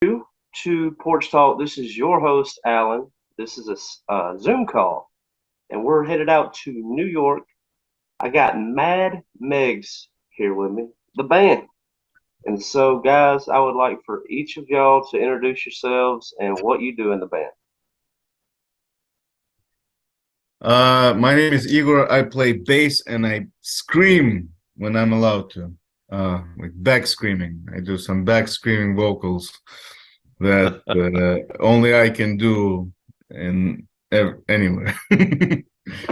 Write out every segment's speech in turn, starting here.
to Porch Talk. This is your host, Alan. This is a Zoom call, and we're headed out to New York. I got Mad Megs here with me, the band. And so, guys, I would like for each of y'all to introduce yourselves and what you do in the band. My name is Igor. I play bass and I scream when I'm allowed to. Like back screaming. I do some back screaming vocals that only I can do anywhere.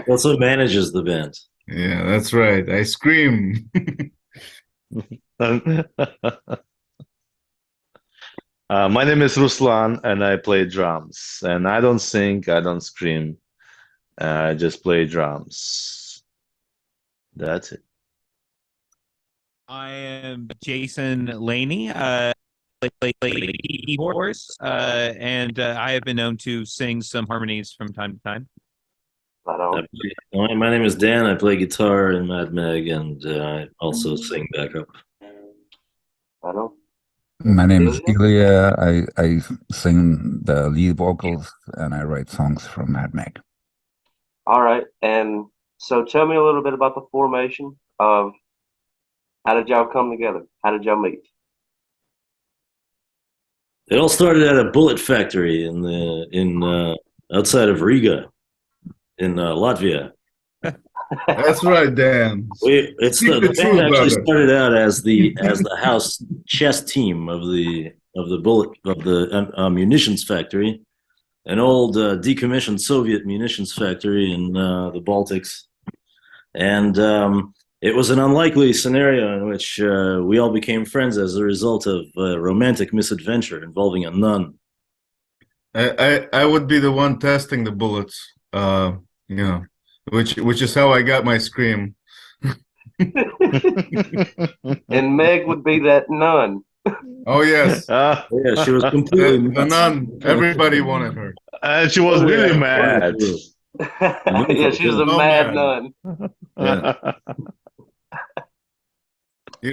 Also manages the band. Yeah, that's right. I scream. My name is Ruslan and I play drums. And I don't sing, I don't scream. I just play drums. That's it. I am Jason Laney. Play keyboards, and I have been known to sing some harmonies from time to time. My name is Dan. I play guitar in Mad Meg, and I also sing backup. My name is Ilya. I sing the lead vocals and I write songs from Mad Meg. All right, and so tell me a little bit about the formation of how did y'all come together? How did y'all meet? It all started at a bullet factory in outside of Riga, in Latvia. That's right, Dan. The band actually started out as the house chess team of the munitions factory, an old decommissioned Soviet munitions factory in the Baltics, and it was an unlikely scenario in which we all became friends as a result of a romantic misadventure involving a nun. I would be the one testing the bullets, which is how I got my scream. And Meg would be that nun. Oh yes, yeah, she was completely the nun. Everybody wanted her, and she was really mad. Yeah, she was a mad nun. Yeah.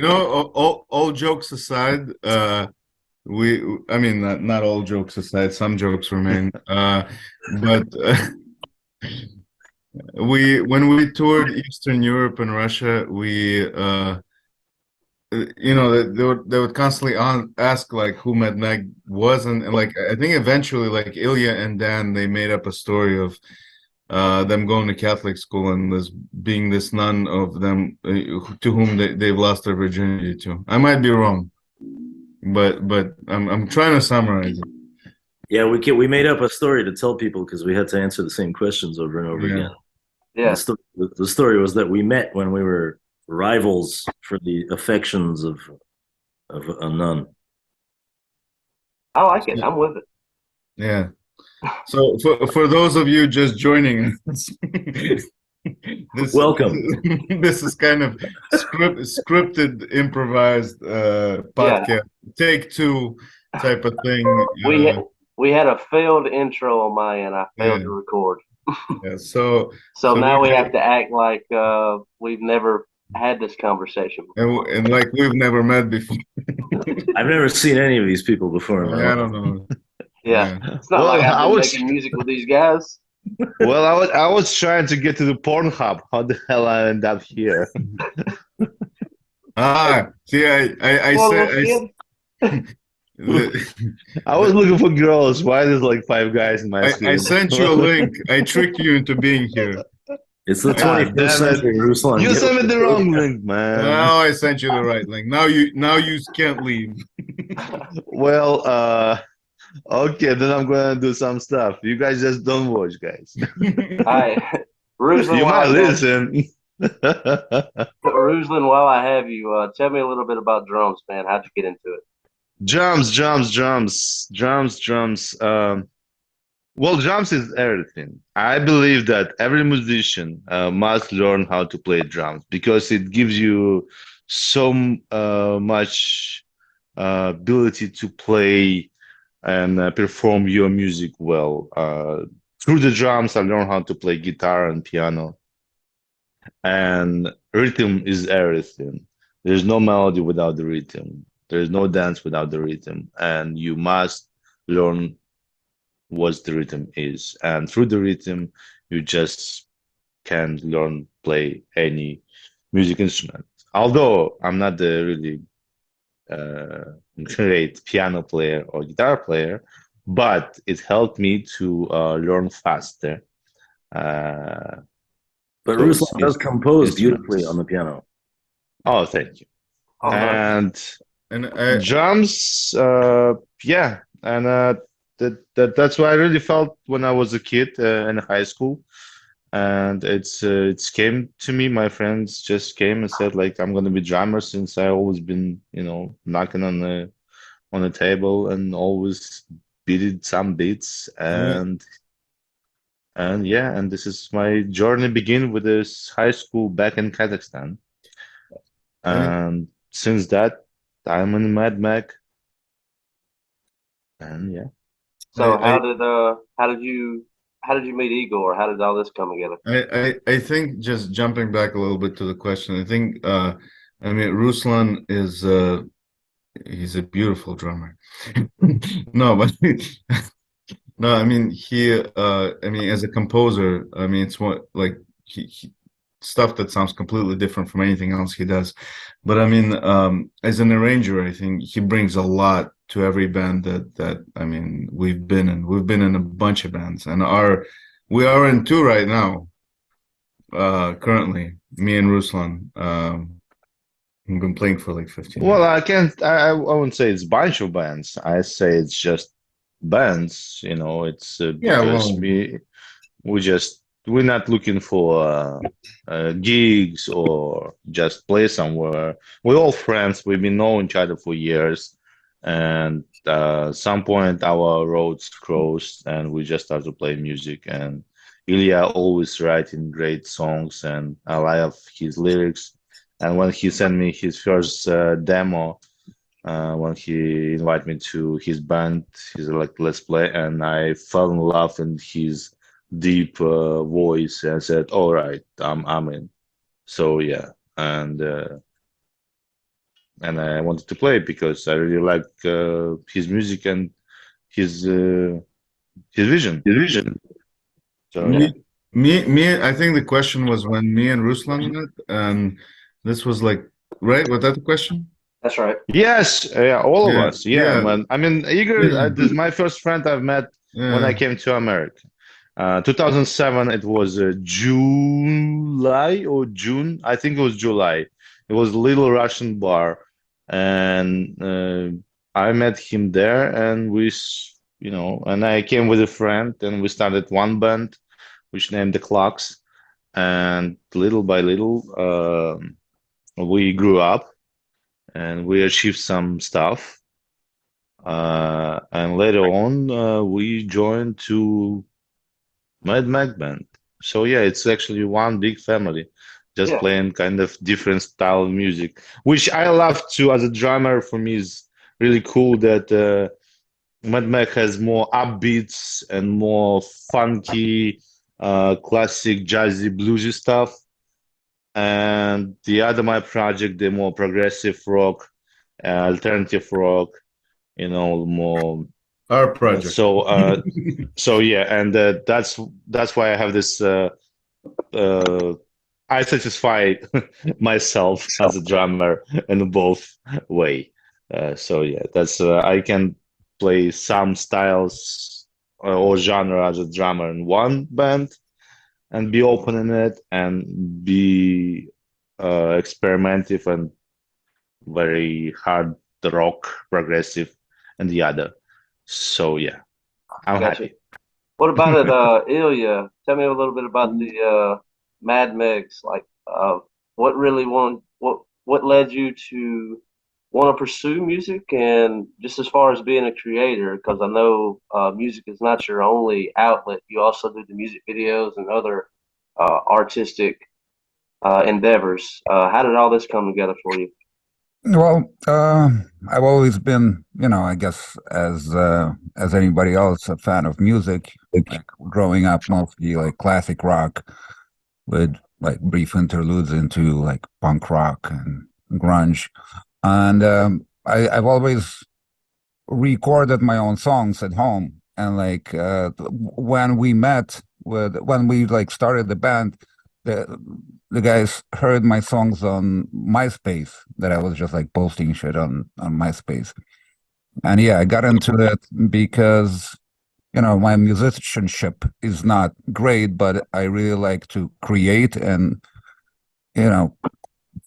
All jokes aside, I mean, not all jokes aside, some jokes remain. But when we toured Eastern Europe and Russia, they would constantly ask like who Mad Meg was, and like I think eventually like Ilya and Dan, they made up a story of them going to Catholic school and there's being this nun of them to whom they've lost their virginity to. I might be wrong, but I'm trying to summarize it. Yeah, we made up a story to tell people because we had to answer the same questions over and over again. Yeah. The story was that we met when we were rivals for the affections of a nun. I like it. I'm with it. Yeah. So for those of you just joining us, welcome. This is kind of scripted, improvised podcast, take two type of thing. We had a failed intro on my end. I failed to record. Yeah. So now we have to act like we've never had this conversation before. And like we've never met before. I've never seen any of these people before. I don't know. Yeah, it's not like I've been making music with these guys. Well, I was trying to get to the Pornhub. How the hell I end up here? See, I said. I was looking for girls. Why there's like 5 guys in my screen? I sent you a link. I tricked you into being here. It's the 21st century, Ruslan. You sent me the wrong link, man. Now I sent you the right link. Now you can't leave. Well, okay, then I'm gonna do some stuff. You guys just don't watch, guys. Ruslan, you might listen. Ruslan, while I have you, tell me a little bit about drums, man. How'd you get into it? Drums. Well, drums is everything. I believe that every musician must learn how to play drums because it gives you so much ability to play and perform your music well. Through the drums, I learned how to play guitar and piano. And rhythm is everything. There's no melody without the rhythm. There is no dance without the rhythm, and you must learn what the rhythm is. And through the rhythm, you just can learn play any music instrument. Although I'm not the really great piano player or guitar player, but it helped me to learn faster. But Those Ruslan does compose beautifully instruments. on the piano. Oh, thank you. Oh, nice. And And drums, yeah, and that's what I really felt when I was a kid in high school. And it's came to me. My friends just came and said like I'm gonna be drummer since I always been knocking on the table and always beated some beats yeah, and yeah, and this is my journey begin with this high school back in Kazakhstan. and And since that, I'm in Mad Mac, and yeah. So I, how did you meet Igor? How did all this come together? I think just jumping back a little bit to the question, I think I mean Ruslan is he's a beautiful drummer. No, but no, I mean I mean as a composer, I mean it's what like he stuff that sounds completely different from anything else he does. But I mean as an arranger, I think he brings a lot to every band that I mean we've been in. We've been in a bunch of bands and we are in two right now. Currently, me and Ruslan. We've been playing for like 15 Well, years. I can't. I wouldn't say it's bunch of bands. I say it's just bands. It's Yeah, because well, we're not looking for gigs or just play somewhere. We're all friends. We've been knowing each other for years, and some point our roads crossed, and we just started to play music. And Ilya always writing great songs, and I love his lyrics. And when he sent me his first demo, when he invited me to his band, he's like, "Let's play," and I fell in love in his deep voice and said, "All right, I'm in." So yeah, and I wanted to play because I really like his music and his uh, his vision. His vision. So me, yeah. I think the question was when me and Ruslan met, and this was like, right? Was that the question? That's right. Yes, yeah, all of Yeah, us. Yeah, yeah, man. I mean, Igor, this is my first friend I've met when I yeah. came to America. 2007, it was July or June. I think it was July. It was a little Russian bar, and I met him there, and and I came with a friend, and we started one band, which named the Clocks, and little by little, we grew up and we achieved some stuff. And later on, we joined to Mad Mac Band. So yeah, it's actually one big family, just Yeah. playing kind of different style of music, which I love too. As a drummer, for me, is really cool that Mad Mac has more upbeats and more funky, classic jazzy bluesy stuff. And the other my project, the more progressive rock, alternative rock, more. Our project. So so yeah, and that's why I have this. I satisfy myself as a drummer in both way. So yeah, that's I can play some styles or genre as a drummer in one band and be open in it and be experimental and very hard rock progressive in the other. So yeah, I'm Gotcha. happy. What about it, Ilya? Tell me a little bit about the Mad Mix. Like, what really what led you to want to pursue music, and just as far as being a creator, because I know music is not your only outlet. You also do the music videos and other artistic endeavors. How did all this come together for you? Well, I've always been, I guess as anybody else, a fan of music. Like growing up, mostly like classic rock, with like brief interludes into like punk rock and grunge. And I've always recorded my own songs at home, and like when we met when we like started the band, the the guys heard my songs on MySpace that I was just like posting shit on MySpace, and yeah, I got into it because my musicianship is not great, but I really like to create, and you know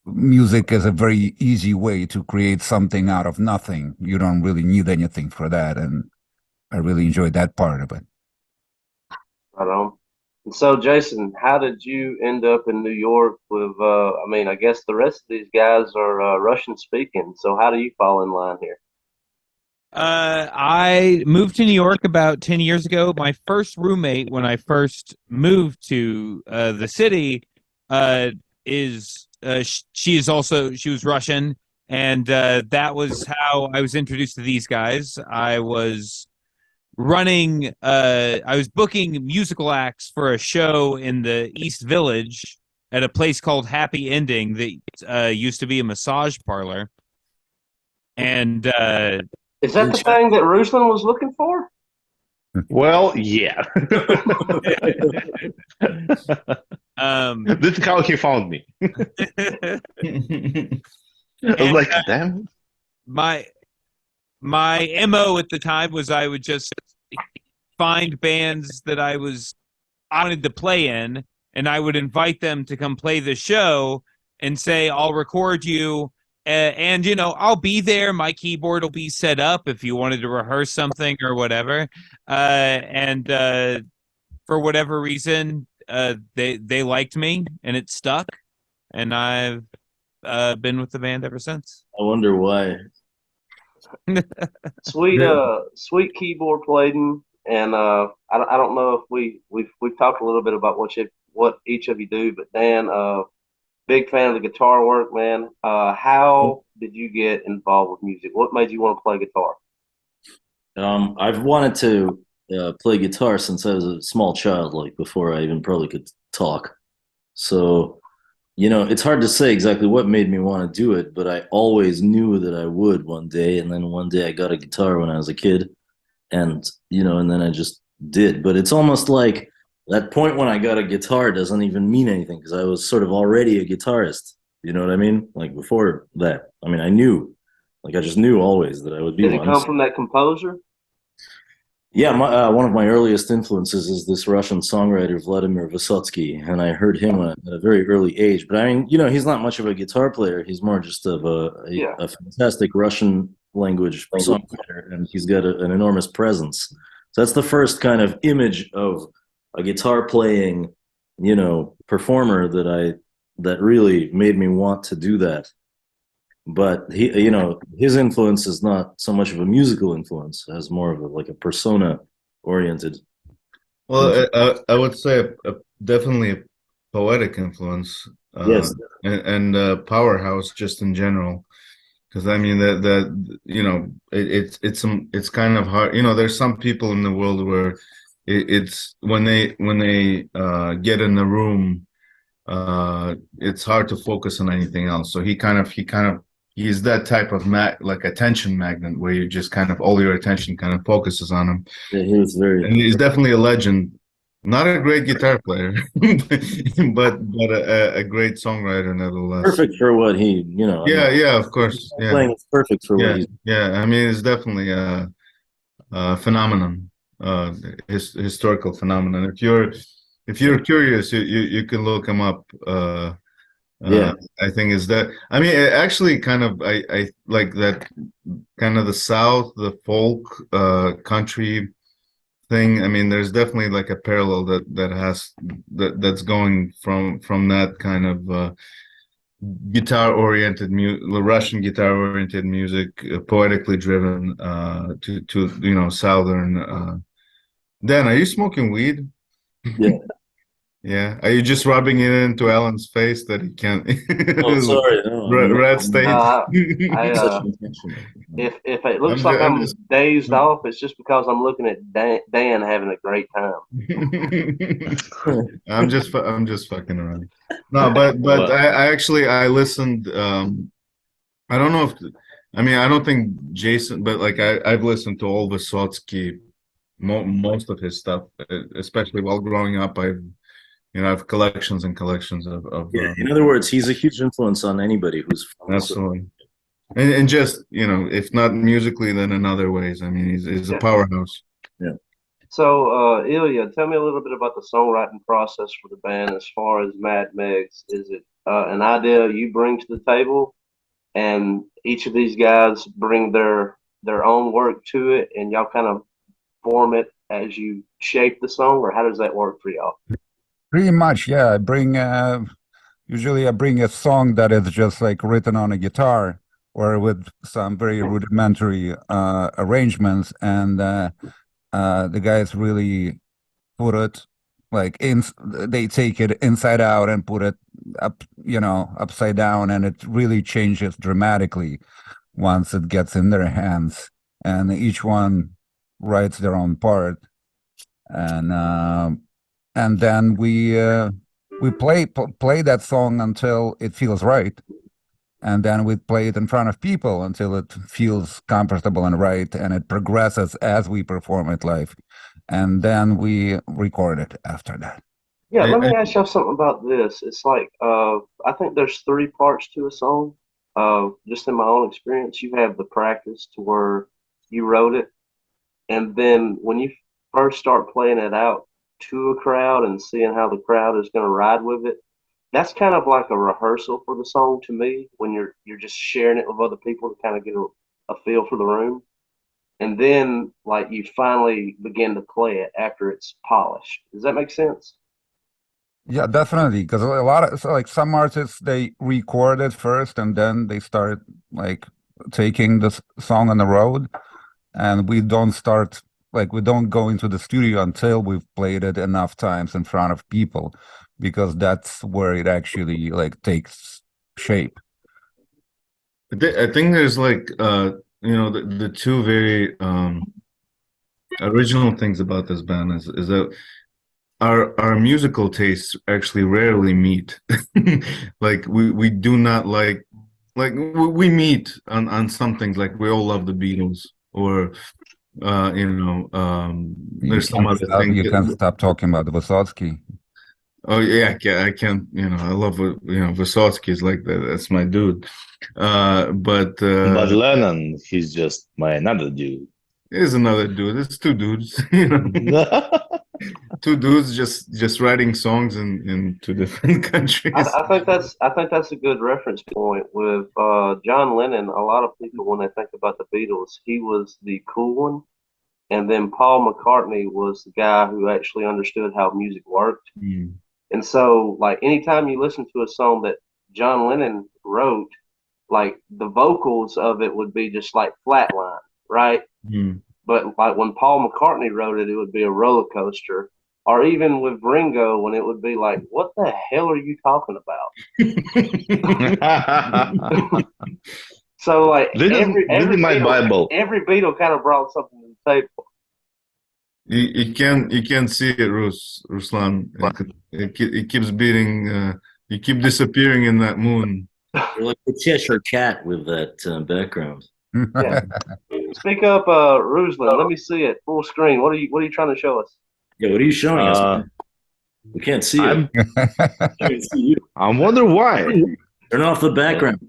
music is a very easy way to create something out of nothing. You don't really need anything for that, and I really enjoyed that part of it. Right on. And so, Jason, how did you end up in New York with, I mean, I guess the rest of these guys are Russian speaking. So how do you fall in line here? I moved to New York about 10 years ago. My first roommate when I first moved to the city is she was Russian, and that was how I was introduced to these guys. I was booking musical acts for a show in the East Village at a place called Happy Ending that used to be a massage parlor. And Is that the thing that Ruslan was looking for? Well, yeah. This is how he found me. I was like, damn. my MO at the time was I would just find bands that I wanted to play in, and I would invite them to come play the show and say, I'll record you, and I'll be there. My keyboard will be set up if you wanted to rehearse something or whatever. And for whatever reason, they liked me, and it stuck, and I've been with the band ever since. I wonder why. Sweet keyboard playing, and I don't know if we've talked a little bit about what each of you do, but Dan, big fan of the guitar work, man. How did you get involved with music? What made you want to play guitar? I've wanted to play guitar since I was a small child, like before I even probably could talk. So, it's hard to say exactly what made me want to do it, but I always knew that I would one day. And then one day I got a guitar when I was a kid, and then I just did. But it's almost like that point when I got a guitar doesn't even mean anything because I was sort of already a guitarist. You know what I mean? Like before that, I mean, I knew, like I just knew always that I would be Did one. it come from that composer? Yeah, one of my earliest influences is this Russian songwriter Vladimir Vysotsky, and I heard him at a very early age. But I mean, he's not much of a guitar player. He's more just of a fantastic Russian language songwriter, and he's got an enormous presence. So that's the first kind of image of a guitar playing, performer that really made me want to do that. But his influence is not so much of a musical influence as more of a persona oriented. Well, I would say definitely a poetic influence. Yes, and powerhouse just in general. Because I mean it's kind of hard. There's some people in the world where it's when they get in the room, it's hard to focus on anything else. So he's that type of attention magnet where you just kind of all your attention kind of focuses on him. Yeah, he was and he's definitely a legend. Not a great guitar player, but a great songwriter nevertheless. Perfect for what he, Yeah, of course. Yeah, playing is perfect for what he's. Yeah. I mean, it's definitely a phenomenon, historical phenomenon. If you're curious, you can look him up. Yeah, I think is that. I mean, it actually, kind of, I like that kind of the South, the folk, country thing. I mean, there's definitely like a parallel that's going from that kind of Russian guitar-oriented music, poetically driven, to southern. Dan, are you smoking weed? yeah. Yeah. Are you just rubbing it into Alan's face that he can't? Oh, sorry. No, Red state. If it looks like I'm dazed off, it's just because I'm looking at Dan having a great time. I'm just fucking around. No, but I actually I listened. I don't know if I mean, I don't think Jason, but like I've listened to all Vysotsky, most of his stuff, especially while growing up. I have collections and collections of Yeah, in other words, he's a huge influence on anybody who's from absolutely, and just if not musically, then in other ways. I mean, he's a Yeah. powerhouse. Yeah. So, Ilya, tell me a little bit about the songwriting process for the band as far as Mad Megs. Is it an idea you bring to the table, and each of these guys bring their own work to it, and y'all kind of form it as you shape the song, or how does that work for y'all? Pretty much, yeah. Usually I bring a song that is just like written on a guitar or with some very rudimentary arrangements, and the guys really put it like they take it inside out and put it up, upside down, and it really changes dramatically once it gets in their hands. And each one writes their own part, and then we play that song until it feels right, and then we play it in front of people until it feels comfortable and right, and it progresses as we perform it live, and then we record it after that. Yeah, let me ask y'all something about this. It's like I think there's three parts to a song. Just in my own experience, you have the practice to where you wrote it, and then when you first start playing it out to a crowd and seeing how the crowd is going to ride with it, that's kind of like a rehearsal for the song to me. When you're just sharing it with other people to kind of get a feel for the room, and then like you finally begin to play it after it's polished. Does that make sense? Yeah, definitely. Because a lot of like some artists, they record it first and then they start like taking the song on the road. And we don't go into the studio until we've played it enough times in front of people, because that's where it actually like takes shape. I think there's like the two very original things about this band is that our musical tastes actually rarely meet. Like we do not like we meet on some things, like we all love the Beatles, or there's some other thing. You can't stop talking about Vysotsky. Oh yeah, I can't. I love what Vysotsky is like that. That's my dude. But Lennon, he's just my another dude. Here's another dude. It's two dudes. Two dudes just writing songs in two different countries. I think that's a good reference point with John Lennon. A lot of people, when they think about the Beatles, he was the cool one, and then Paul McCartney was the guy who actually understood how music worked. Mm. And so, like, anytime you listen to a song that John Lennon wrote, like, the vocals of it would be just like flatline, right? Mm. But like when Paul McCartney wrote it, it would be a roller coaster. Or even with Ringo, when it would be like, what the hell are you talking about? So, like, every Beatle kind of brought something to the table. You can't see it, Ruslan. It keeps beating. You keep disappearing in that moon. You're like the Cheshire Cat with that background. Yeah. Speak up, Ruslan. Let me see it full screen. What are you trying to show us? Yeah, what are you showing us? We can't see it. I can't see you. I wonder why. Turn off the background.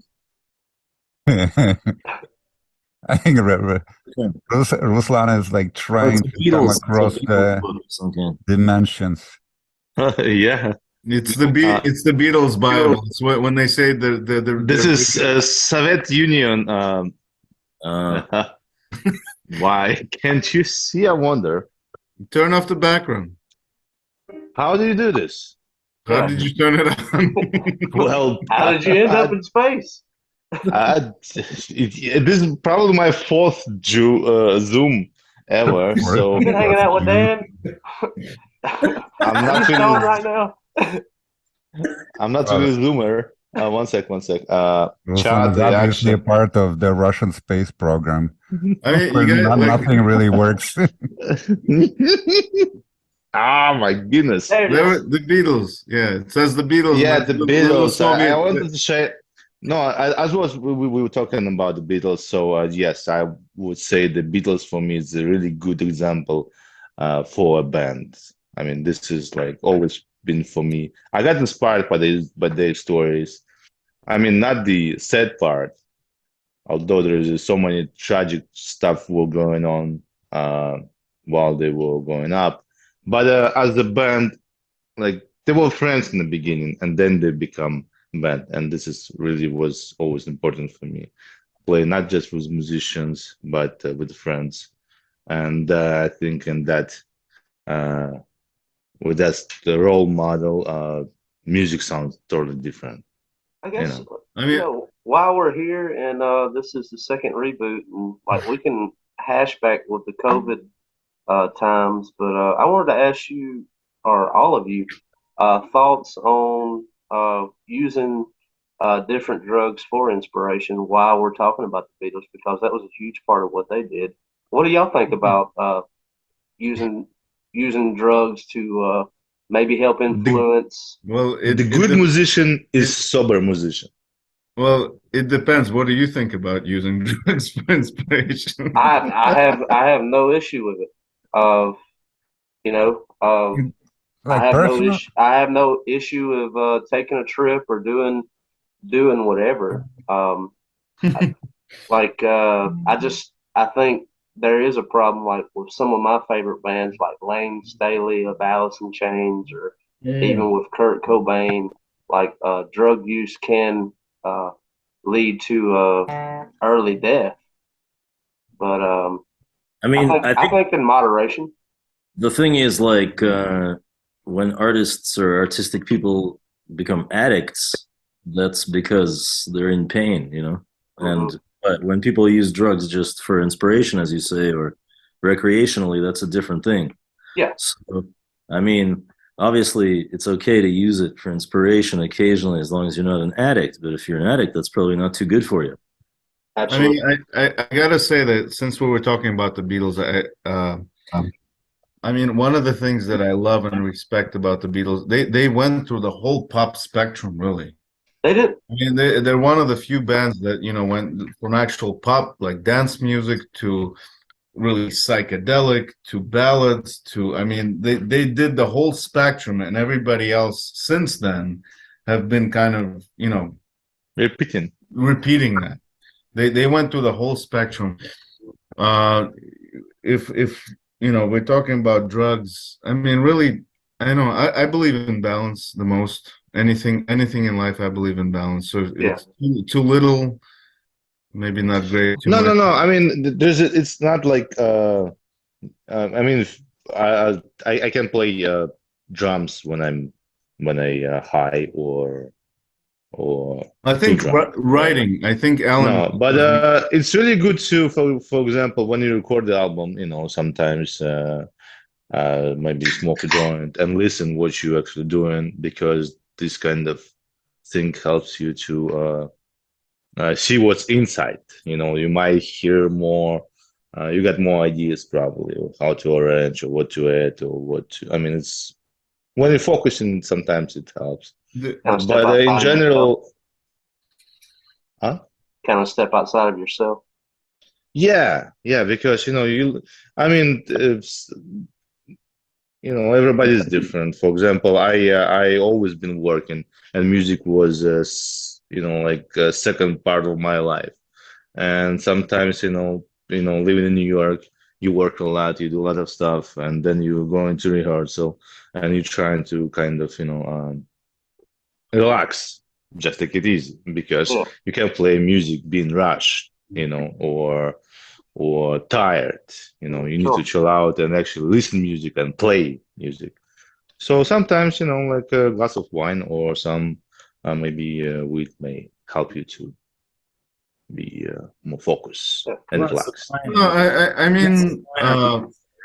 I think Ruslan is like trying to come across the dimensions. Yeah, it's the Beatles Bible. It's when they say this is Soviet Union. Why can't you see? I wonder. Turn off the background. How do you do this? How did you turn it on? Well, how did you end up in space? This is probably my fourth Zoom ever. So you've been hanging out with Dan. I'm not really right now. I'm not really a Zoomer. One sec. Ruslan is obviously a part of the Russian space program. I mean, nothing really works. Ah, my goodness. The Beatles. Yeah, it says the Beatles. Yeah, the Beatles. I wanted to No, as was we were talking about the Beatles. So yes, I would say the Beatles for me is a really good example for a band. I mean, this is like always been for me. I got inspired by their stories. I mean, not the sad part, although there is so many tragic stuff were going on uh, while they were growing up. But as a band, like they were friends in the beginning, and then they become band, and this is really was always important for me. Play not just with musicians, but with friends, and I think in that uh, with that the role model, music sounds totally different. I You guess know, I mean, while we're here and this is the second reboot, and like we can hash back with the COVID times, but I wanted to ask you or all of you thoughts on using different drugs for inspiration while we're talking about the Beatles because that was a huge part of what they did. What do y'all think about using using drugs to maybe help the influence? well, the good musician is sober musician. well, it depends. What do you think about using drugs for inspiration? I have no issue with it. Of you know, Like personal? I have no issue of taking a trip or doing whatever. I think there is a problem like with some of my favorite bands like Lane Staley of Alice in Chains or even with Kurt Cobain. Like drug use can uh, lead to early death, but I mean, I I think think in moderation. the thing is like when artists or artistic people become addicts, that's because they're in pain, you know. Hmm. And but when people use drugs just for inspiration, as you say, or recreationally, that's a different thing. Yeah, So, I mean, obviously, it's okay to use it for inspiration occasionally, as long as you're not an addict. But if you're an addict, that's probably not too good for you. I mean, absolutely. I gotta say that since we were talking about the Beatles, I mean, one of the things that I love and respect about the Beatles, they went through the whole pop spectrum, really. They did. I mean, they're one of the few bands that, went from actual pop, like dance music, to really psychedelic, to ballads, to, I mean, they did the whole spectrum, and everybody else since then have been kind of, Repeating. repeating that. They went through the whole spectrum. Uh, if we're talking about drugs, I mean, really, I know I believe in balance the most. Anything in life, I believe in balance. So if Yeah. it's too little, maybe not great. Too No, much. no, no. I mean, it's not like. I mean, I can play drums when I high or I too think drunk. writing. I think Alan. No, but it's really good to, for example, when you record the album, sometimes maybe smoke a joint and listen what you actually doing because this kind of thing helps you to see what's inside. You might hear more. You got more ideas probably of how to arrange or what to add or what to. I mean, it's when you're focusing, sometimes it helps. the, Kind of step But in outside of yourself. general, huh? Kind of step outside of yourself. Yeah, yeah, because I mean, everybody's different. For example, I always been working, and music was like a second part of my life. And sometimes, living in New York, you work a lot, you do a lot of stuff, and then you go into rehearsal, and you're trying to kind of, relax, just take it easy, because Yeah. you can play music being rushed, or tired. You need to Sure. chill out and actually listen music and play music. So sometimes, like a glass of wine or some maybe weed may help you to be more focused Yeah. and Glass of relaxed. wine. no, I mean,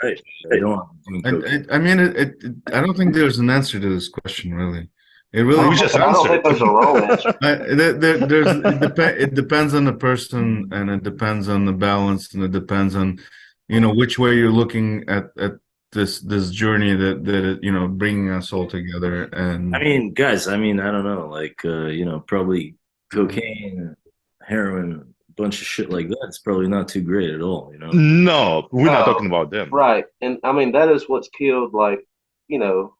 Right. I don't want to drink cocaine. I mean, I don't think there's an answer to this question, really. It I really. don't, We just think, I don't think answered. there's a wrong answer. It depends on the person, and it depends on the balance, and it depends on, which way you're looking at this journey that bringing us all together. And I mean, guys, I mean, I don't know, like, probably cocaine, heroin, bunch of shit like that, it's probably not too great at all, you know? No, we're not No, talking about them. right. And I mean, that is what's killed, like,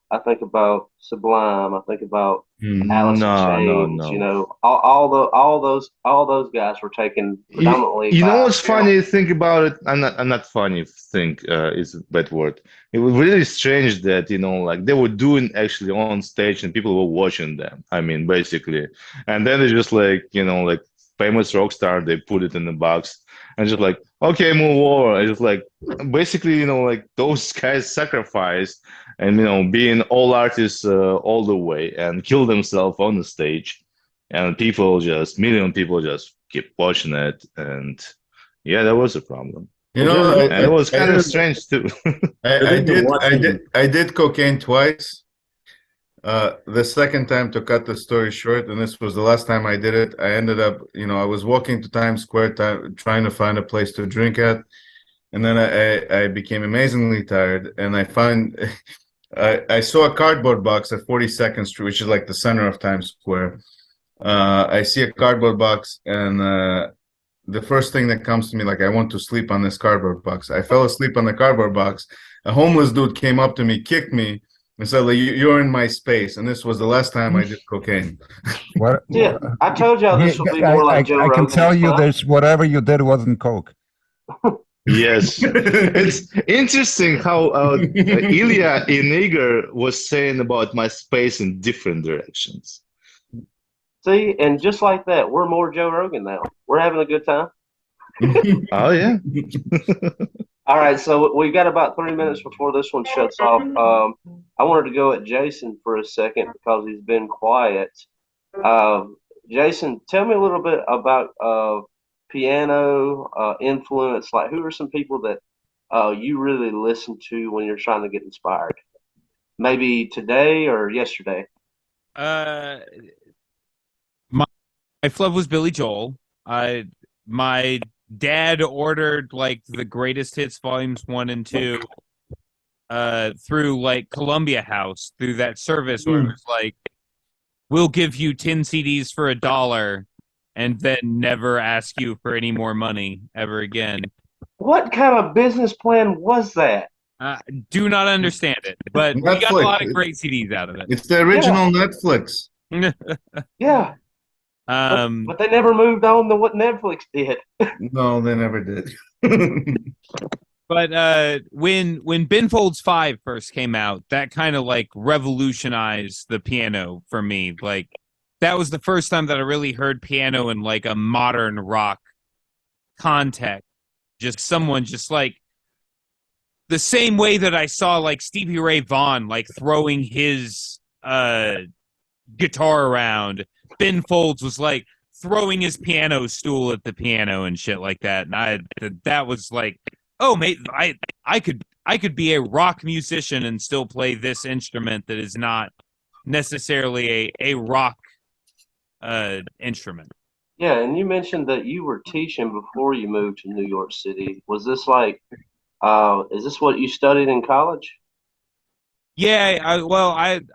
I think about Sublime, I think about Alice in No, no, Chains, no. all those guys were taken predominantly You know by what's funny? Think about it. I'm not funny. Think is a bad word. It was really strange that like they were doing actually on stage and people were watching them. I mean, basically, and then they just like famous rock star. They put it in the box and just like okay, move over. I just like basically like those guys sacrificed and being all artists all the way and kill themselves on the stage and million people just keep watching it, and yeah, that was a problem, You know, and it was I kind of did, strange too. I did cocaine twice. The second time, to cut the story short, and this was the last time I did it, I ended up, I was walking to Times Square trying to find a place to drink at, and then I became amazingly tired, and I saw a cardboard box at 42nd Street, which is like the center of Times Square. I see a cardboard box, and the first thing that comes to me, like, I want to sleep on this cardboard box. I fell asleep on the cardboard box. A homeless dude came up to me, kicked me, and said, like, you're in my space. And this was the last time I did cocaine. What? Yeah, I told y'all this would be more like Joe I can Rogan tell you stuff. there's whatever you did wasn't coke. Yes, it's interesting how Ilya in Igor was saying about my space in different directions. See, and just like that, we're more Joe Rogan now. We're having a good time. Oh yeah. All right, so we've got about 3 minutes before this one shuts off. I wanted to go at Jason for a second because he's been quiet. Jason, tell me a little bit about piano influence. Like, who are some people that you really listen to when you're trying to get inspired? Maybe today or yesterday. My flub was Billy Joel. My dad ordered like the greatest hits volumes 1 and 2 through like Columbia House through that service where it was like, we'll give you 10 CDs for $1 and then never ask you for any more money ever again. What kind of business plan was that? Do not understand it, but we got a Netflix. lot of great CDs out of it. It's the original Netflix. Yeah, but they never moved on to what Netflix did. No, they never did. But when Ben Folds 5 first came out, that kind of like revolutionized the piano for me. Like that was the first time that I really heard piano in like a modern rock context. Just someone just like the same way that I saw like Stevie Ray Vaughan like throwing his guitar around. Ben Folds was like throwing his piano stool at the piano and shit like that. And that was like, oh mate, I could be a rock musician and still play this instrument that is not necessarily a rock instrument. Yeah, and you mentioned that you were teaching before you moved to New York City. Was this like, is this what you studied in college? Yeah,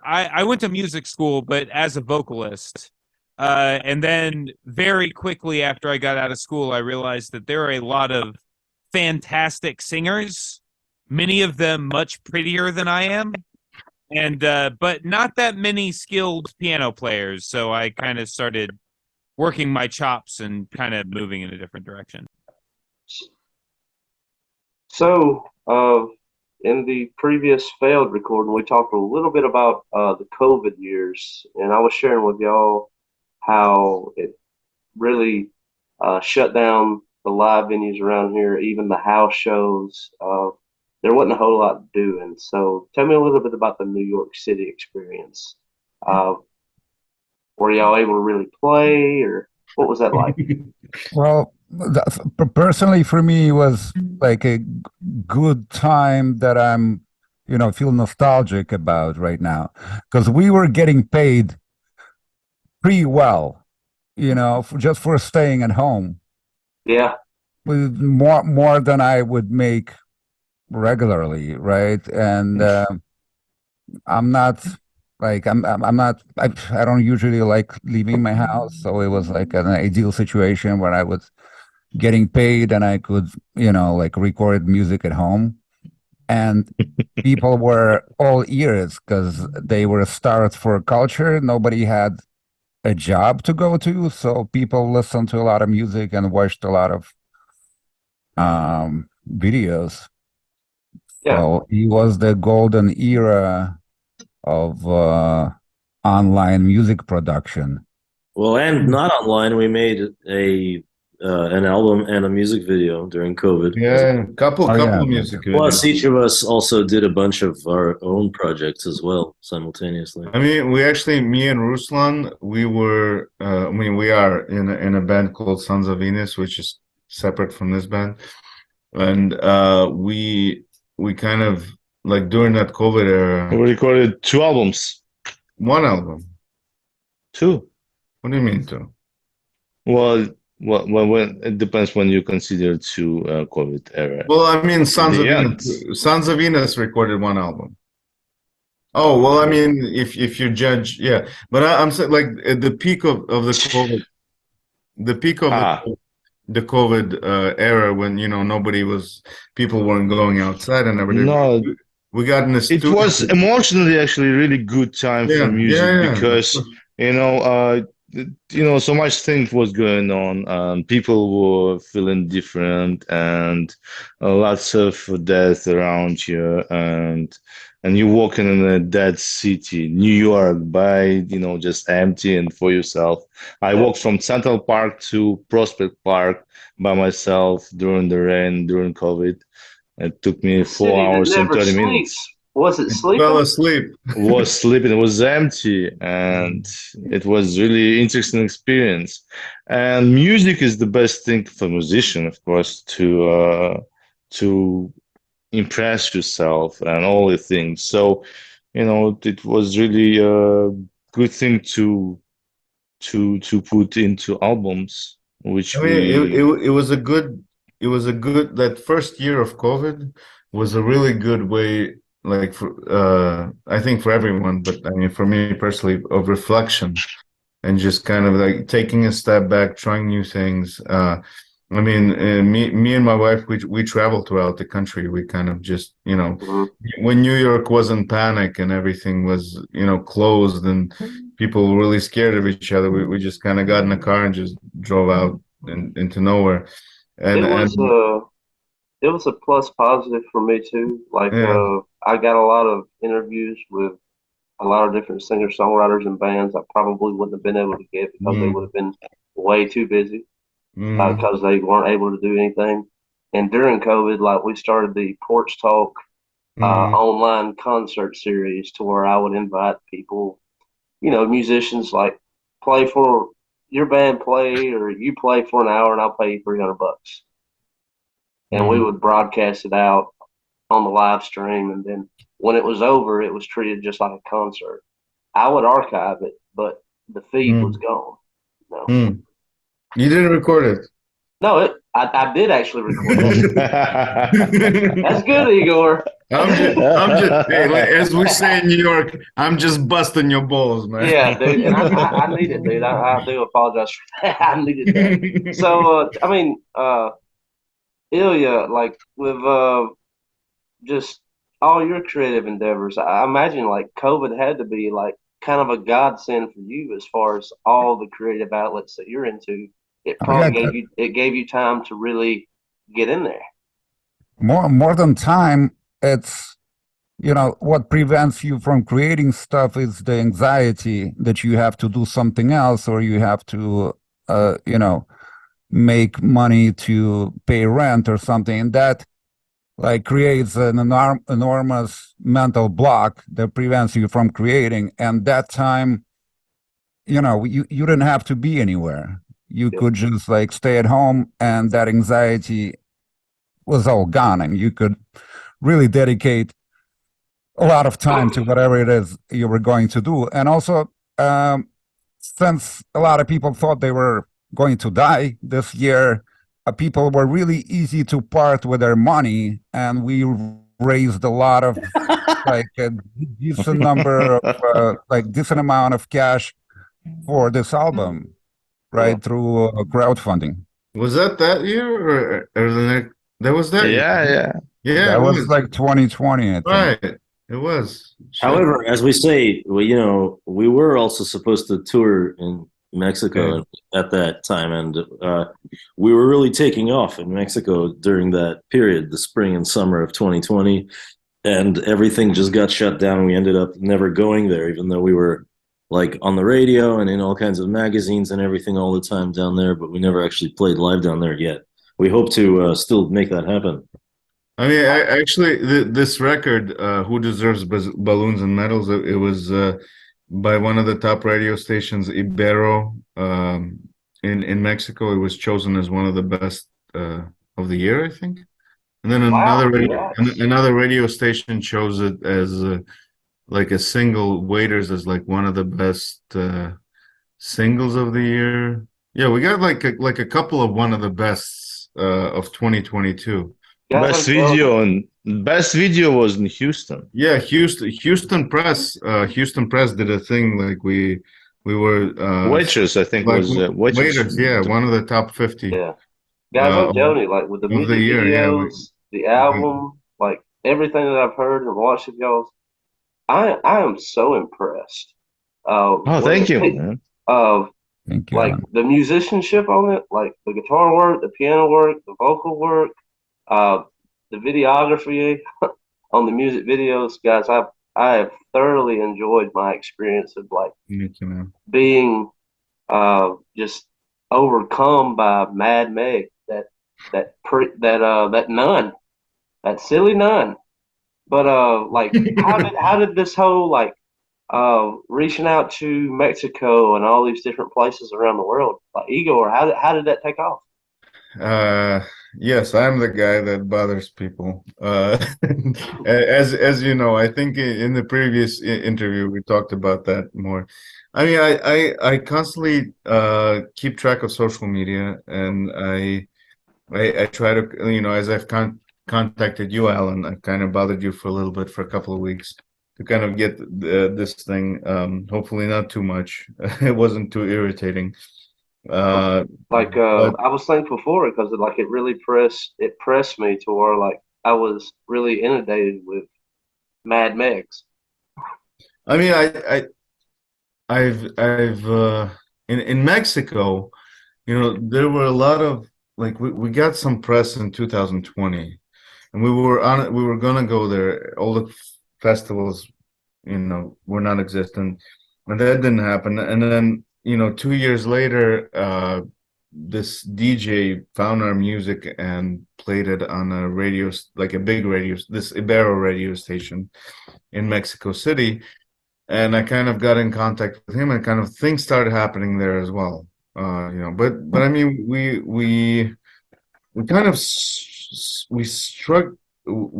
I went to music school, but as a vocalist. And then very quickly after I got out of school, I realized that there are a lot of fantastic singers, many of them much prettier than I am, and but not that many skilled piano players. So I kind of started working my chops and kind of moving in a different direction. So, in the previous failed recording, we talked a little bit about the COVID years, and I was sharing with y'all how it really shut down the live venues around here, even the house shows. There wasn't a whole lot doing. So, tell me a little bit about the New York City experience. Were y'all able to really play, or what was that like? Well, personally, for me, it was like a good time that I'm, feel nostalgic about right now, because we were getting paid pretty well, just for staying at home. Yeah, With more than I would make regularly, right? And I'm not Like I'm not I don't usually like leaving my house, so it was like an ideal situation where I was getting paid and I could, like record music at home. And people were all ears because they were starved for culture. Nobody had a job to go to, so people listened to a lot of music and watched a lot of videos. Yeah. So it was the golden era of online music production. Well, and not online, we made an album and a music video during COVID. Yeah, couple Oh, yeah. music Plus, videos. each of us also did a bunch of our own projects as well simultaneously. I mean, me and Ruslan, we are in a band called Sons of Venus, which is separate from this band, and we kind of like during that COVID era, We recorded 2 albums. one album. 2. What do you mean two? Well, when it depends when you consider 2 COVID era. Well, I mean, Sons The of Venus recorded one album. Oh, well, I mean, if you judge, yeah, but I'm saying like at the peak of the COVID, the peak of the COVID era when people weren't going outside and everything. No, We got in the it studio. was emotionally actually a really good time for music because so much things was going on. People were feeling different and lots of death around you, and you're walking in a dead city, New York, by just empty and for yourself. I walked from Central Park to Prospect Park by myself during the rain during COVID. It took me 4 hours and 30 minutes. Was it sleeping? Fell asleep. Was sleeping. It was empty, and it was really interesting experience. And music is the best thing for musician, of course, to impress yourself and all the things. So, it was really a good thing to put into albums, which I mean, it was a good that first year of COVID was a really good way, like I think for everyone, but I mean for me personally, of reflection and just kind of like taking a step back, trying new things. I mean, me and my wife, we traveled throughout the country. We kind of just, when New York was in panic and everything was, closed and people were really scared of each other, we just kind of got in a car and just drove out into nowhere. And it was a plus positive for me too. Like I got a lot of interviews with a lot of different singer-songwriters and bands I probably wouldn't have been able to get because they would have been way too busy because they weren't able to do anything. And during COVID, like we started the Porch Talk online concert series to where I would invite people, musicians, like play for your band, play or you play for an hour and I'll pay you $300. And we would broadcast it out on the live stream, and then when it was over, it was treated just like a concert. I would archive it, but the feed was gone. You didn't record it? No, I did actually record it. That's good, Igor. I'm just hey, as we say in New York, I'm just busting your balls, man. Yeah, dude, and I need it, dude. I do apologize for that. I needed that. So, I mean, Ilya, like with just all your creative endeavors, I imagine like COVID had to be like kind of a godsend for you as far as all the creative outlets that you're into. It probably gave you time to really get in there. More than time, it's what prevents you from creating stuff is the anxiety that you have to do something else, or you have to make money to pay rent or something, and that like creates an enormous mental block that prevents you from creating. And that time, you didn't have to be anywhere. You could just like stay at home, and that anxiety was all gone, and you could really dedicate a lot of time to whatever it is you were going to do. And also, since a lot of people thought they were going to die this year, people were really easy to part with their money, and we raised a lot of like a decent number of decent amount of cash for this album, right, through crowdfunding. Was that year or the next? That was that year. Yeah. Yeah, That it was was. like 2020, I think. Right. It was. Shit. However, as we say, we were also supposed to tour in Mexico at that time, and we were really taking off in Mexico during that period, the spring and summer of 2020, and everything just got shut down. We ended up never going there, even though we were like on the radio and in all kinds of magazines and everything all the time down there, but we never actually played live down there yet. We hope to still make that happen. I mean, actually, this record, "Who Deserves Balloons and Medals," it was by one of the top radio stations, Ibero, in Mexico. It was chosen as one of the best of the year, I think. And then another radio station chose it as like a single, Waiters as like one of the best singles of the year. Yeah, we got like a couple of one of the bests of 2022. Best video was in Houston. Yeah, Houston Press did a thing like we were Waitress, I think, like was Waiters, yeah, one of the top 50. Yeah. Guys, I'm telling you, like with the of music the year, videos, the album, like everything that I've heard and watched of y'all's, I am so impressed. Thank you, man. Thank you. Like the musicianship on it, like the guitar work, the piano work, the vocal work, the videography on the music videos, guys. I have thoroughly enjoyed my experience of like being just overcome by Mad Meg, that nun, that silly nun. But like, how did this whole like reaching out to Mexico and all these different places around the world, like Igor, how did that take off? Yes, I'm the guy that bothers people. As you know, I think in the previous interview we talked about that more. I mean, I constantly keep track of social media, and I try to, as I've contacted you, Alan, I kind of bothered you for a little bit for a couple of weeks to kind of get this thing. Hopefully not too much. It wasn't too irritating. I was thankful for it because like it really pressed me to where like I was really inundated with Mad Megs. I mean, I've in Mexico, there were a lot of like we got some press in 2020, and we were gonna go there. All the festivals, were non-existent, and that didn't happen. And then 2 years later, this DJ found our music and played it on a radio, like a big radio, this Ibero radio station in Mexico City. And I kind of got in contact with him, and kind of things started happening there as well. But I mean, we kind of we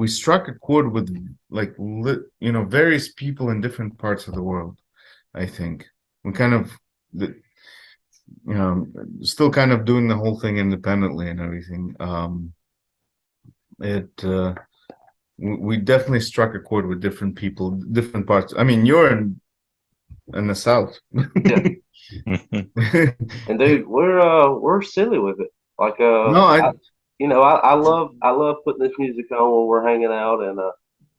struck a chord with like various people in different parts of the world. I think we kind of still kind of doing the whole thing independently and everything. We definitely struck a chord with different people, different parts. I mean, you're in the South. Yeah. And dude, we're silly with it. Like no, I love putting this music on when we're hanging out, and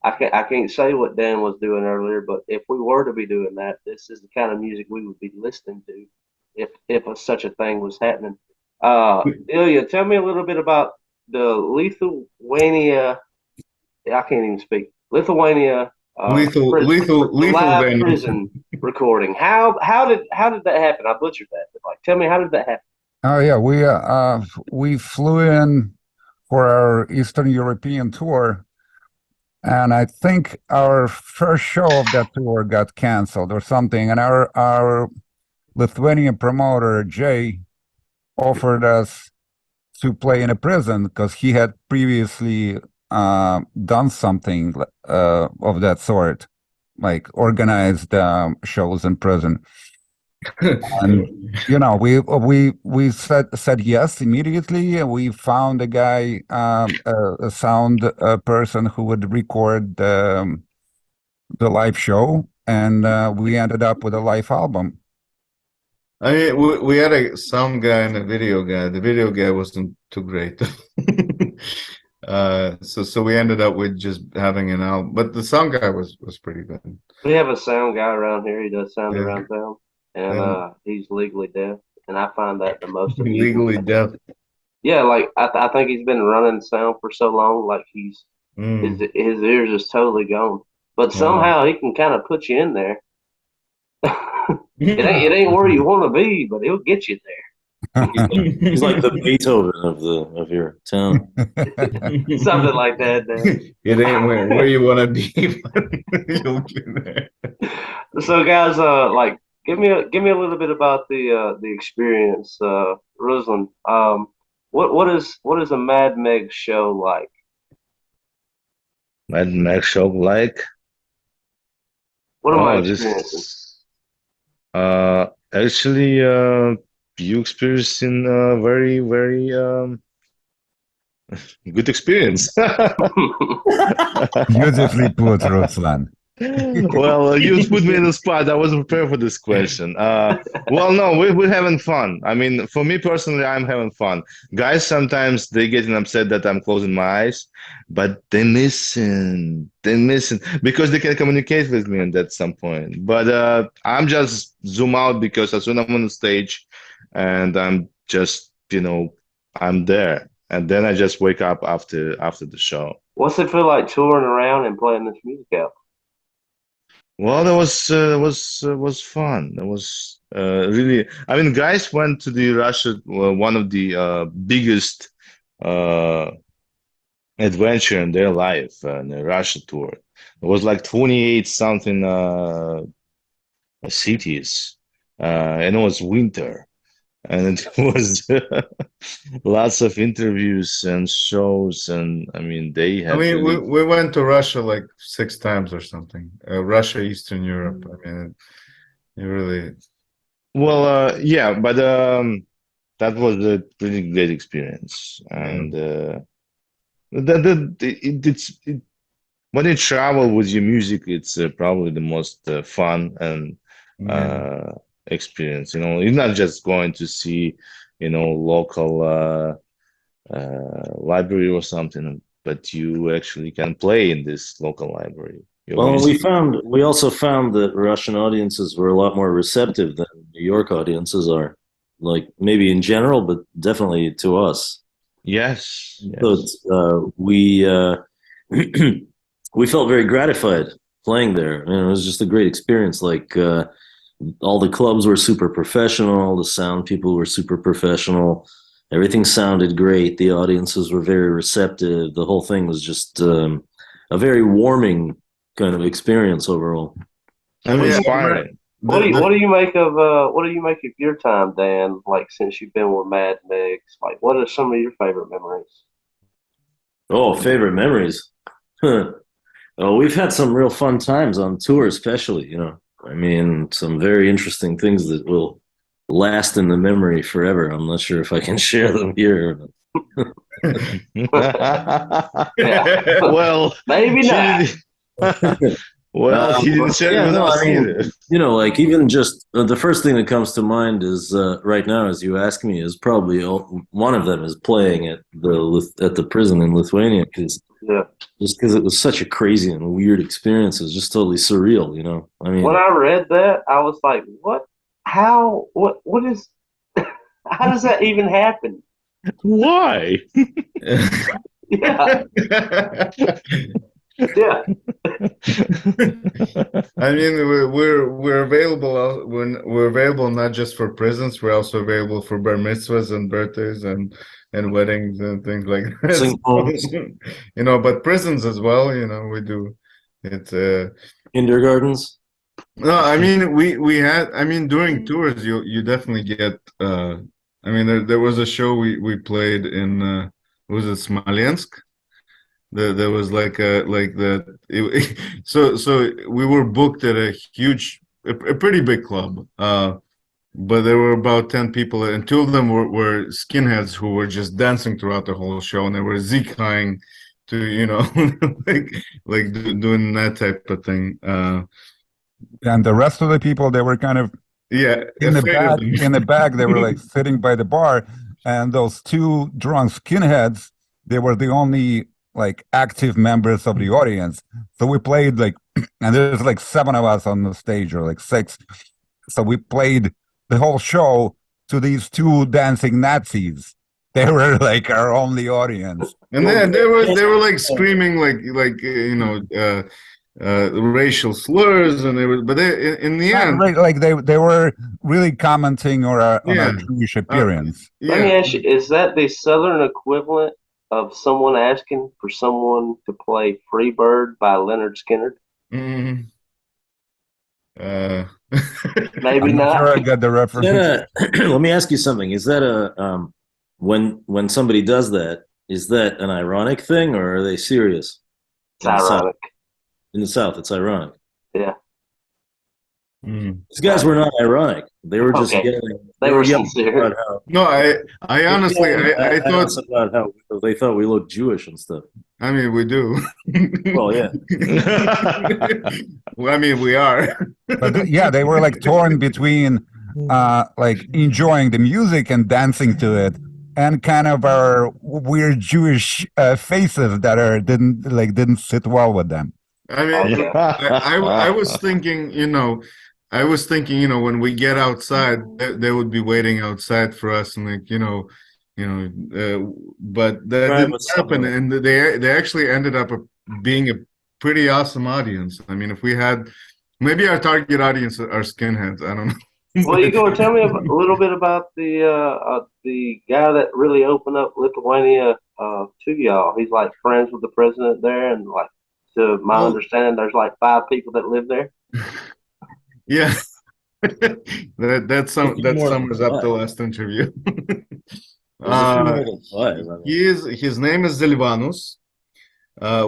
I can't say what Dan was doing earlier, but if we were to be doing that, this is the kind of music we would be listening to if such a thing was happening. Ilya, tell me a little bit about the Lithuania. I can't even speak. Lithuania. Lethal live prison recording. How did that happen? I butchered that. But like, tell me, how did that happen? Oh yeah, we flew in for our Eastern European tour, and I think our first show of that tour got canceled or something. And our Lithuanian promoter Jay offered us to play in a prison because he had previously done something of that sort, like organized shows in prison. And we said yes immediately, and we found a guy, a sound person who would record the live show, and we ended up with a live album. I mean, we had a sound guy and a video guy. The video guy wasn't too great. So we ended up with just having an album, but the sound guy was pretty good. We have a sound guy around here. He does sound Yeah. around town, and And he's legally deaf, and I find that the most amusing. legally deaf. Yeah, like I think he's been running sound for so long, like his ears is totally gone. But somehow he can kind of put you in there. It ain't where you want to be, but he'll get you there. He's like the Beethoven of your town. Something like that. Dan. It ain't where you want to be, but you'll get there. So, guys, like, give me a little bit about the experience, Ruslan. What is a Mad Meg show like? Mad Max show like? What am I this experiencing? actually you experiencing a very, very good experience. Beautifully put, Ruslan. Well, you put me in the spot. I wasn't prepared for this question. Well, no, we're having fun. I mean, for me personally, I'm having fun. Guys, sometimes they getting upset that I'm closing my eyes, but they listen. They listen because they can communicate with me at some point. But I'm just zoom out because as soon as I'm on the stage, and I'm just, I'm there, and then I just wake up after the show. What's it feel like touring around and playing this music out? Well, that was fun. That was really. I mean, guys went to the Russia, one of the biggest adventure in their life, the Russia tour. It was like 28 something cities, and it was winter, and it was lots of interviews and shows, and I mean they had. I mean, really... we went to Russia like 6 times or something. Russia, Eastern Europe. I mean, it really. Well, yeah, but that was a pretty great experience, and when you travel with your music, it's probably the most fun and experience. You're not just going to see, local library or something, but you actually can play in this local library. Well, we also found that Russian audiences were a lot more receptive than New York audiences are, like maybe in general, but definitely to us. Yes. So we we felt very gratified playing there. It was just a great experience. Like all the clubs were super professional, the sound people were super professional. Everything sounded great. The audiences were very receptive. The whole thing was just a very warming kind of experience overall. I mean, inspiring. What do you make of your time, Dan? Like since you've been with Mad Megs, like what are some of your favorite memories? Oh, favorite memories. Oh, we've had some real fun times on tour, especially. I mean, some very interesting things that will last in the memory forever. I'm not sure if I can share them here. Well, maybe not. Well, he didn't share with us either. Like even just the first thing that comes to mind is right now, as you ask me, is probably one of them is playing at the prison in Lithuania just because it was such a crazy and weird experience. It was just totally surreal, I mean, when I read that, I was like, "What? How? What is? How does that even happen? Why?" Yeah. Yeah. I mean, we're available we're available not just for prisons, we're also available for bar mitzvahs and birthdays and weddings and things like that. But prisons as well, we do it. Kindergartens. No, I mean we had. I mean during tours, you definitely get. I mean there was a show we played in was it Smolensk? There was so we were booked at a pretty big club, but there were about 10 people, and two of them were skinheads who were just dancing throughout the whole show, and they were zikaing to, doing that type of thing. And the rest of the people, they were kind of Yeah, in the afraid of back. them. In the back, they were like sitting by the bar, and those two drunk skinheads, they were the only like active members of the audience. So we played like, and there's like 7 of us on the stage, or like 6. So we played the whole show to these two dancing Nazis. They were like our only audience. And then they were like screaming racial slurs, and but in the end, Right, like they were really commenting on our Yeah. Jewish appearance. Let me yeah, ask you: is that the Southern equivalent of someone asking for someone to play "Freebird" by Leonard Skinner? mm, uh, Maybe I'm not not. sure I got the Is reference. that let me ask you something. Is that when somebody does that, is that an ironic thing, or are they serious? It's ironic. In the South, it's ironic. Yeah, These guys were not ironic. They were just Okay. yelling. they were yelling sincere. about how, No, I honestly, I at thought, us about how they thought we looked Jewish and stuff. I mean, we do. Well, yeah. Well, I mean, we are. But yeah, they were like torn between like enjoying the music and dancing to it, and kind of our weird Jewish faces that didn't sit well with them. I mean, Okay. I was thinking, when we get outside, they would be waiting outside for us, and but that Right, didn't with happen, someone. and they actually ended up being a pretty awesome audience. I mean, if we had, maybe our target audience are skinheads. I don't know. Well, Igor, tell me a little bit about the guy that really opened up Lithuania to y'all. He's like friends with the president there, and like to my Well- understanding, there's like 5 people that live there. Yeah, that More than sums up the 5. last interview. There's a few more than 5. I mean. His name is Zilvanus,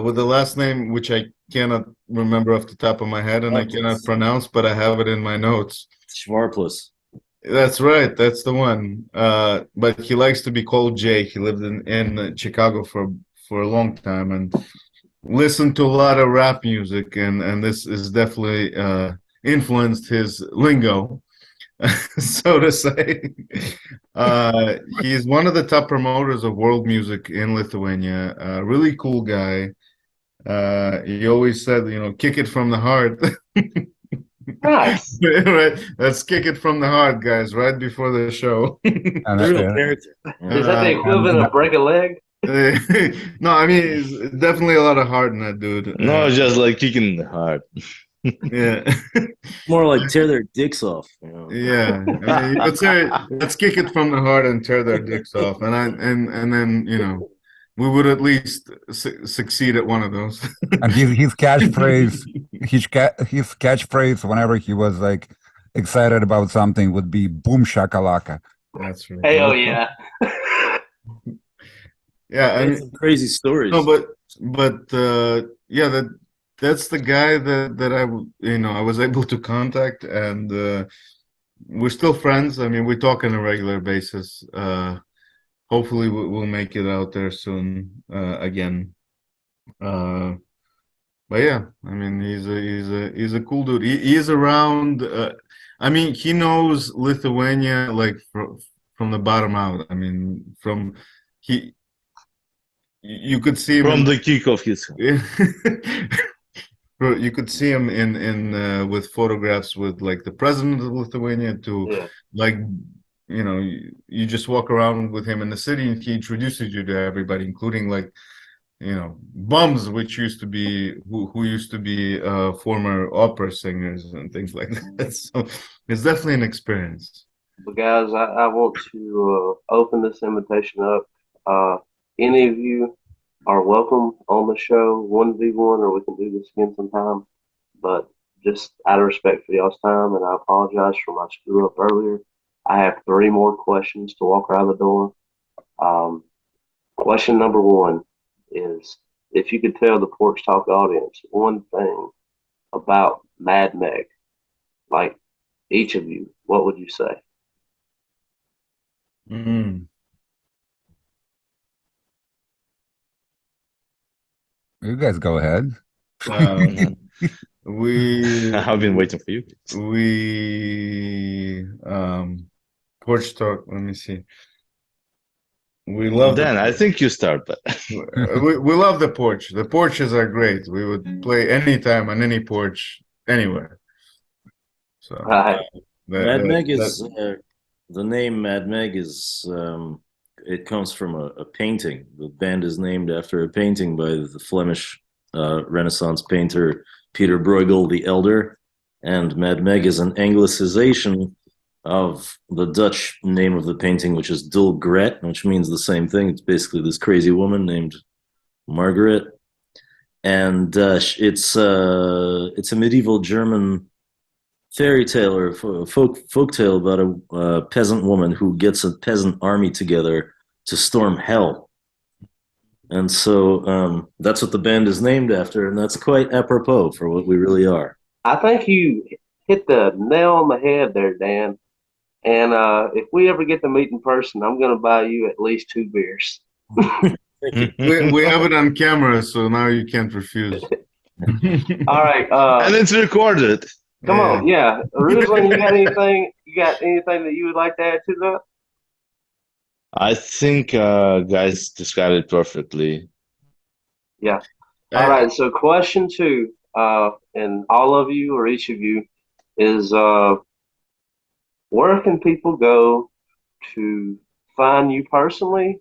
with the last name which I cannot remember off the top of my head, and I cannot pronounce, but I have it in my notes. Schwarplus. That's right, that's the one. But he likes to be called Jay. He lived in Chicago for a long time and listened to a lot of rap music, and this is definitely influenced his lingo, so to say. He's one of the top promoters of world music in Lithuania. Really cool guy. He always said, kick it from the heart. Nice. Right. Let's kick it from the heart, guys, right before the show. And, The real character. Is that the equivalent of break a leg? No, I mean, it's definitely a lot of heart in that dude. No, just like kicking the heart. Yeah. More like tear their dicks off. Yeah, I mean, let's kick it from the heart and tear their dicks off, and then we would at least succeed at one of those. and his catchphrase, his catchphrase whenever he was like excited about something would be "boom shakalaka." That's right. Hell yeah. Yeah, I mean, Some crazy stories. no, but yeah, that's the guy that I was able to contact, and we're still friends. I mean, we talk on a regular basis. Hopefully, we'll make it out there soon again. But yeah, I mean, he's a cool dude. He is around. I mean, he knows Lithuania like from the bottom out. I mean, you could see him From the kick of his you could see him in with photographs with like the president of Lithuania to Yeah. like you just walk around with him in the city and he introduces you to everybody, including like bums which used to be who used to be former opera singers and things like that. So it's definitely an experience. But guys, I want to open this invitation up. Any of you are welcome on the show, 1v1, or we can do this again sometime. But just out of respect for y'all's time, and I apologize for my screw up earlier, I have 3 more questions to walk out the door. Question number 1 is, if you could tell the Porch Talk audience one thing about Mad Meg, like each of you, what would you say? Mm. You guys go ahead. Um, we I've been waiting for you. Porch talk. Let me see. We love Dan, I the think you start, but we love the porch. The porches are great. We would play anytime on any porch anywhere. So Right. Mad Meg that is the name Mad Meg is it comes from a painting. The band is named after a painting by the Flemish Renaissance painter Peter Bruegel the Elder, and Mad Meg is an anglicization of the Dutch name of the painting, which is Dul Gret, which means the same thing. It's basically this crazy woman named Margaret, and it's a medieval German fairy tale or folk tale about a peasant woman who gets a peasant army together to storm hell. And so that's what the band is named after, and that's quite apropos for what we really are. I think you hit the nail on the head there, Dan. And if we ever get to meet in person, I'm going to buy you at least 2 beers. we have it on camera, so now you can't refuse. All right. and it's recorded. Come on. Yeah. Ruslan, you got anything? You got anything that you would like to add to that? I think guys described it perfectly. Yeah. All right. So question 2, and all of you or each of you is where can people go to find you personally,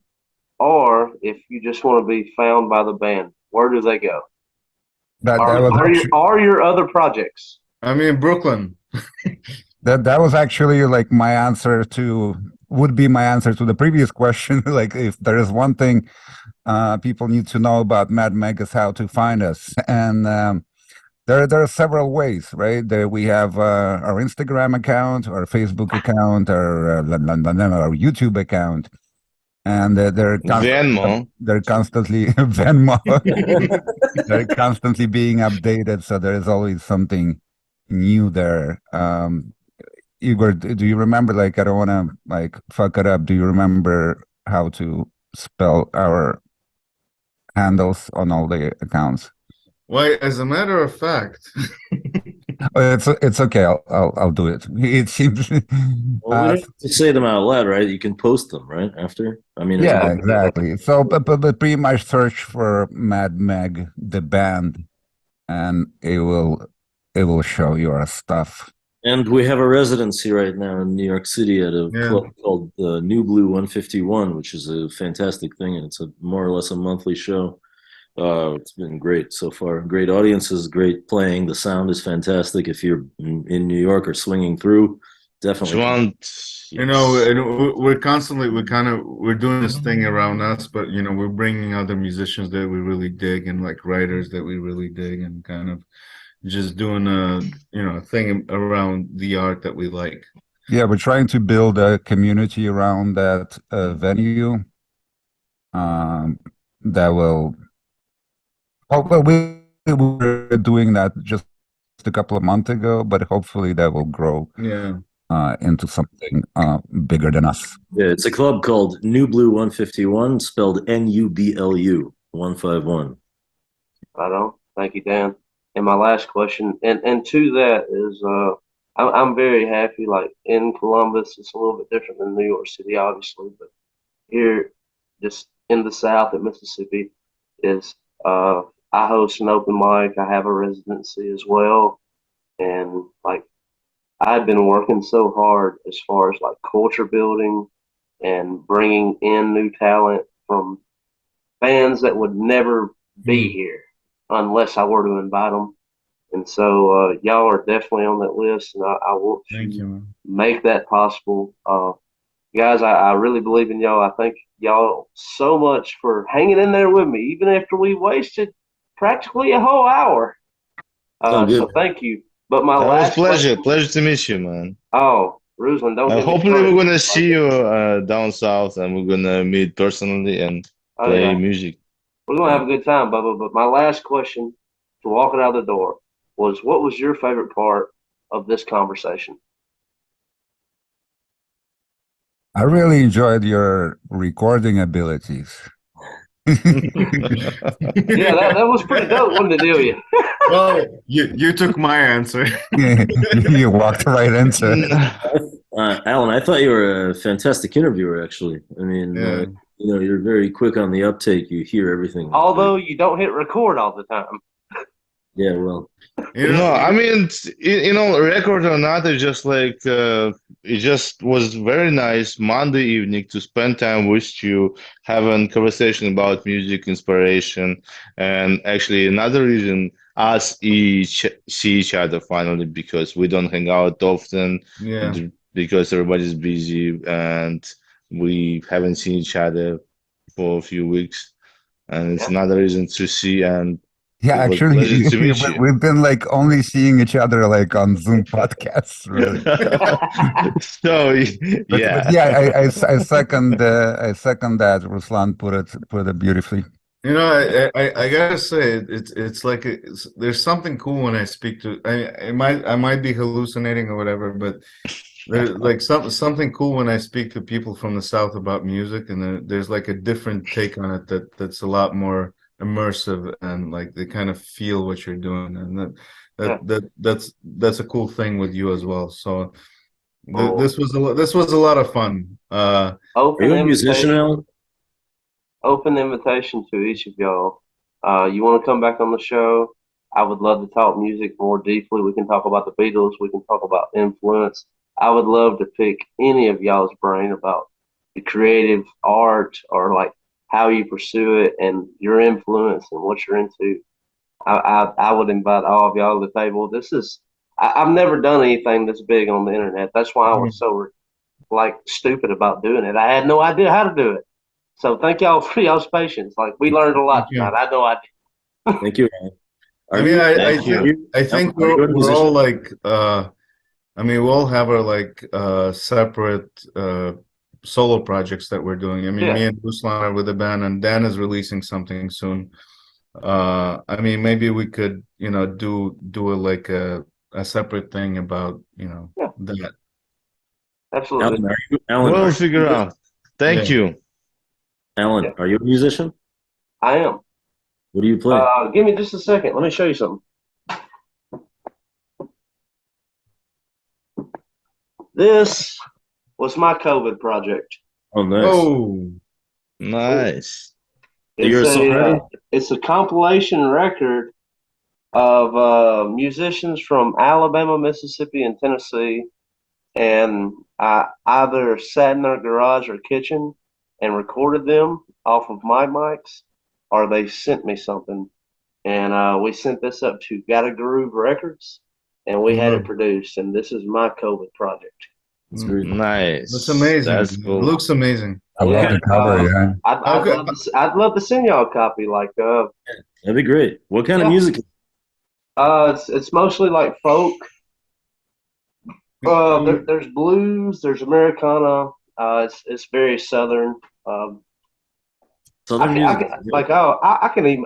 or if you just want to be found by the band, where do they go? That was actually, Are your other projects? I mean, Brooklyn. that was actually like my answer to would be my answer to the previous question. Like, if there is one thing people need to know about Mad Meg is how to find us, and there are several ways, right? We have our Instagram account, our Facebook account, our YouTube account, and they're Venmo. constantly Venmo. They're constantly being updated, so there is always something new there. Igor, do you remember? Like, I don't want to like fuck it up. Do you remember how to spell our handles on all the accounts? Why, as a matter of fact, It's okay. I'll do it. It seems. Well, we don't have to say them out loud, right? You can post them, right? After, I mean, Yeah, exactly. So, but pretty much search for Mad Meg the band, and it will show your stuff. And we have a residency right now in New York City at a Yeah. club called New Blue 151, which is a fantastic thing, and it's a more or less a monthly show. It's been great so far. Great audiences, great playing. The sound is fantastic. If you're in New York or swinging through, definitely. you know, we're constantly we're doing this thing around us, but you know, we're bringing other musicians that we really dig and like writers that we really dig, and kind of just doing a thing around the art that we like. Yeah, we're trying to build a community around that venue. That will. Oh, well, we were doing that just a couple of months ago, but hopefully that will grow Yeah. into something bigger than us. Yeah, it's a club called New Blue 151, spelled NUBLU 151. Right on. Thank you, Dan. And my last question, and to that is, I'm very happy. Like in Columbus, it's a little bit different than New York City, obviously, but here, just in the South at Mississippi, is I host an open mic. I have a residency as well, and like I've been working so hard as far as like culture building and bringing in new talent from bands that would never be here unless I were to invite them. And so y'all are definitely on that list, and I want Thank to you, man. make that possible. Guys, I really believe in y'all. I thank y'all so much for hanging in there with me, even after we wasted practically a whole hour. Oh, good. So thank you. But my That was last pleasure. Pleasure to meet you, man. Oh, Ruslan, don't get me Hopefully started. we're gonna see you down south, and we're gonna meet personally and Oh, play yeah. music. We're gonna have a good time, Bubba. But my last question to walking out the door was, what was your favorite part of this conversation? I really enjoyed your recording abilities. Yeah, that was pretty dope, wasn't it, Ilya? Well, you took my answer. You walked right into it. Alan, I thought you were a fantastic interviewer. Actually, I mean, Yeah. you're very quick on the uptake. You hear everything. Although you don't hit record all the time. Yeah, well, You No, know, I mean, record or not, it's just like it just was very nice Monday evening to spend time with you, having conversation about music, inspiration, and actually another reason us each see each other finally because we don't hang out often yeah. because everybody's busy and we haven't seen each other for a few weeks, and it's Yeah. another reason to see and. Yeah, It was a actually, pleasure to meet you. we've been like only seeing each other like on Zoom podcasts, really. So But yeah, yeah, I second that. Ruslan put it beautifully. You know, I gotta say it's like there's something cool when I speak to. I might be hallucinating or whatever, but there's like something cool when I speak to people from the South about music, and there's like a different take on it that's a lot more immersive and like they kind of feel what you're doing, and that's a cool thing with you as well. So this was a lot of fun. are Open you a musician, invitation. Alan? Open invitation to each of y'all. You want to come back on the show? I would love to talk music more deeply. We can talk about the Beatles. We can talk about influence. I would love to pick any of y'all's brain about the creative art or like how you pursue it and your influence and what you're into. I would invite all of y'all to the table. I've never done anything this big on the internet. That's why I was so like stupid about doing it. I had no idea how to do it. So thank y'all for y'all's patience. Like we learned a lot Thank you. tonight. I had no idea. Thank you, Alan. I mean, Thank you. I think Are you a we're all musician? like I mean, we all have our like separate solo projects that we're doing. I mean, me Yeah. and Ruslan are with a band, and Dan is releasing something soon. I mean, maybe we could, do a separate thing about, Yeah. that. Absolutely. Alan, We'll figure out. Thank Yeah. you. Alan, Yeah. are you a musician? I am. What do you play? Give me just a second. Let me show you something. This was my COVID project. Oh, nice. Oh, Nice. So you're a songwriter? It's a compilation record of musicians from Alabama, Mississippi, and Tennessee, and I either sat in their garage or kitchen and recorded them off of my mics, or they sent me something, and we sent this up to Gotta Groove Records, and we had it produced. And this is my COVID project. That's great. Nice. that's amazing. That's It cool. looks amazing. I love the cover. Yeah. I'd love to send y'all a copy. Like, That'd be great. What kind of Yeah. music? it's mostly like folk. There's blues, there's Americana. It's very southern. Southern music.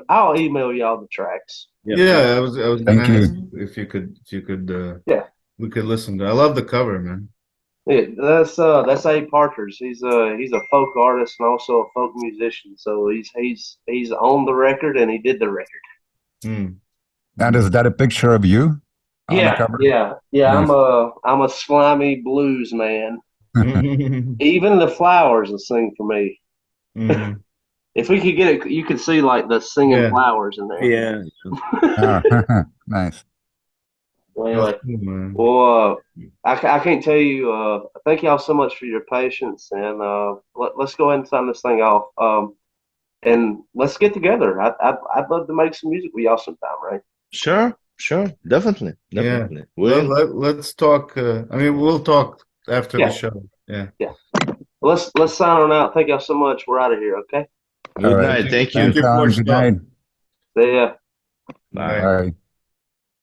I'll email y'all the tracks. Yeah, I was gonna Thank you. ask if you could Yeah. we could listen to. I love the cover, man. Yeah, that's Abe Partridge. He's a folk artist and also a folk musician. So he's on the record and he did the record. Mm. And is that a picture of you on the cover? Yeah. Nice. I'm a slimy blues man. Even the flowers will sing for me. Mhm. If we could get it, you could see like the singing Yeah. flowers in there. Yeah. Ah, nice. Well, anyway, That's cool, man. well, I can't tell you. Thank y'all so much for your patience, and let's go ahead and sign this thing off. And let's get together. I'd love to make some music with y'all sometime, right? Sure. Definitely. Yeah. We'll Let's talk. I mean, we'll talk after Yeah. the show. Yeah. Let's sign on out. Thank y'all so much. We're out of here. Okay. Good All right. night. Thank you. Thank you, Thanks, Alan. Porch. Good night. See ya. Bye. Bye.